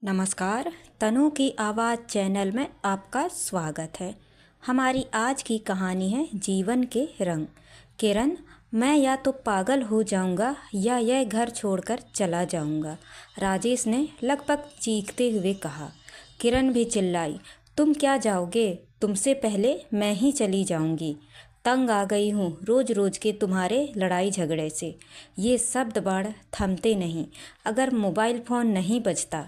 नमस्कार। तनु की आवाज़ चैनल में आपका स्वागत है। हमारी आज की कहानी है जीवन के रंग। किरण, मैं या तो पागल हो जाऊंगा या यह घर छोड़कर चला जाऊंगा, राजेश ने लगभग चीखते हुए कहा। किरण भी चिल्लाई, तुम क्या जाओगे? तुमसे पहले मैं ही चली जाऊंगी। तंग आ गई हूँ रोज रोज के तुम्हारे लड़ाई झगड़े से। ये शब्द बाढ़ थमते नहीं अगर मोबाइल फ़ोन नहीं बजता।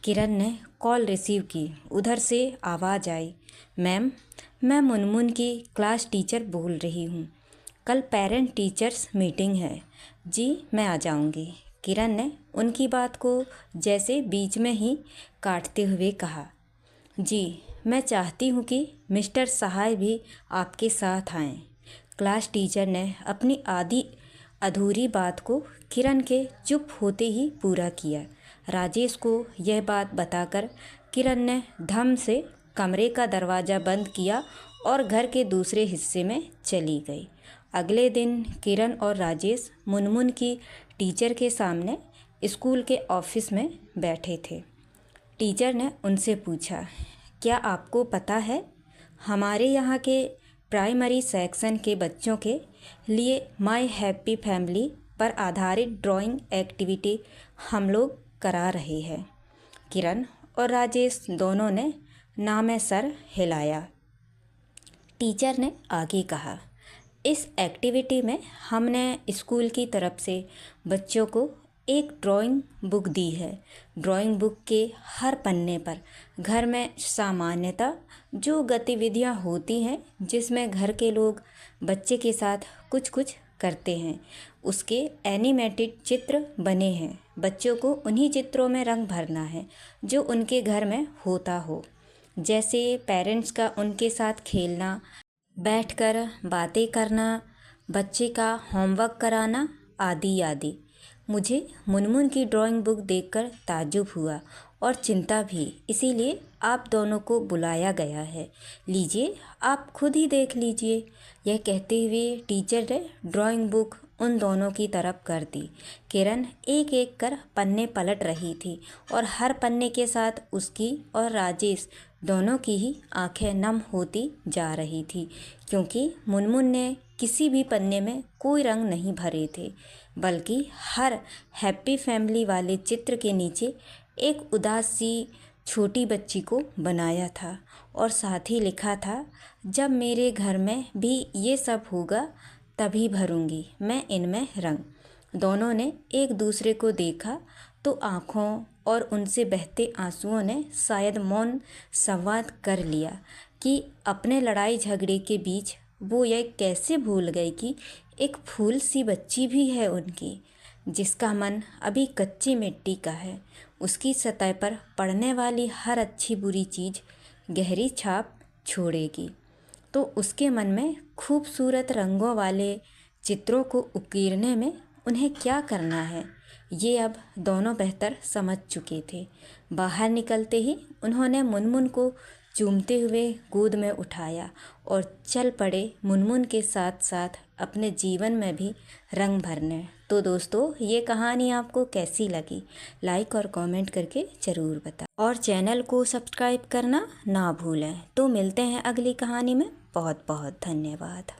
किरण ने कॉल रिसीव की। उधर से आवाज़ आई, मैम, मैं मुनमुन की क्लास टीचर बोल रही हूँ। कल पेरेंट टीचर्स मीटिंग है। जी, मैं आ जाऊँगी। किरण ने उनकी बात को जैसे बीच में ही काटते हुए कहा। जी, मैं चाहती हूँ कि मिस्टर सहाय भी आपके साथ आएँ। क्लास टीचर ने अपनी आधी अधूरी बात को किरण के चुप होते ही पूरा किया। राजेश को यह बात बताकर किरण ने धम से कमरे का दरवाज़ा बंद किया और घर के दूसरे हिस्से में चली गई। अगले दिन किरण और राजेश मुनमुन की टीचर के सामने स्कूल के ऑफिस में बैठे थे। टीचर ने उनसे पूछा, क्या आपको पता है, हमारे यहाँ के प्राइमरी सेक्शन के बच्चों के लिए माय हैप्पी फैमिली पर आधारित ड्राइंग एक्टिविटी हम लोग करा रहे हैं। किरण और राजेश दोनों ने नामे सर हिलाया। टीचर ने आगे कहा, इस एक्टिविटी में हमने स्कूल की तरफ से बच्चों को एक ड्राइंग बुक दी है। ड्राइंग बुक के हर पन्ने पर घर में सामान्यतः जो गतिविधियां होती हैं जिसमें घर के लोग बच्चे के साथ कुछ कुछ करते हैं, उसके एनिमेटेड चित्र बने हैं। बच्चों को उन्हीं चित्रों में रंग भरना है जो उनके घर में होता हो, जैसे पेरेंट्स का उनके साथ खेलना, बैठकर बातें करना, बच्चे का होमवर्क कराना, आदि आदि। मुझे मुनमुन की ड्राइंग बुक देखकर ताज्जुब हुआ और चिंता भी, इसीलिए आप दोनों को बुलाया गया है। लीजिए, आप खुद ही देख लीजिए। यह कहते हुए टीचर ने ड्राइंग बुक उन दोनों की तरफ कर दी। किरण एक एक कर पन्ने पलट रही थी और हर पन्ने के साथ उसकी और राजेश दोनों की ही आंखें नम होती जा रही थी, क्योंकि मुनमुन ने किसी भी पन्ने में कोई रंग नहीं भरे थे, बल्कि हर हैप्पी फैमिली वाले चित्र के नीचे एक उदास सी छोटी बच्ची को बनाया था और साथ ही लिखा था, जब मेरे घर में भी ये सब होगा तभी भरूंगी मैं इनमें रंग। दोनों ने एक दूसरे को देखा तो आँखों और उनसे बहते आंसुओं ने शायद मौन संवाद कर लिया कि अपने लड़ाई झगड़े के बीच वो यह कैसे भूल गई कि एक फूल सी बच्ची भी है उनकी, जिसका मन अभी कच्ची मिट्टी का है। उसकी सतह पर पड़ने वाली हर अच्छी बुरी चीज़ गहरी छाप छोड़ेगी। तो उसके मन में खूबसूरत रंगों वाले चित्रों को उकीरने में उन्हें क्या करना है, ये अब दोनों बेहतर समझ चुके थे। बाहर निकलते ही उन्होंने मुनमुन को चूमते हुए गोद में उठाया और चल पड़े मुनमुन के साथ साथ अपने जीवन में भी रंग भरने। तो दोस्तों, ये कहानी आपको कैसी लगी, लाइक और कमेंट करके ज़रूर बताएं और चैनल को सब्सक्राइब करना ना भूलें। तो मिलते हैं अगली कहानी में। बहुत बहुत धन्यवाद।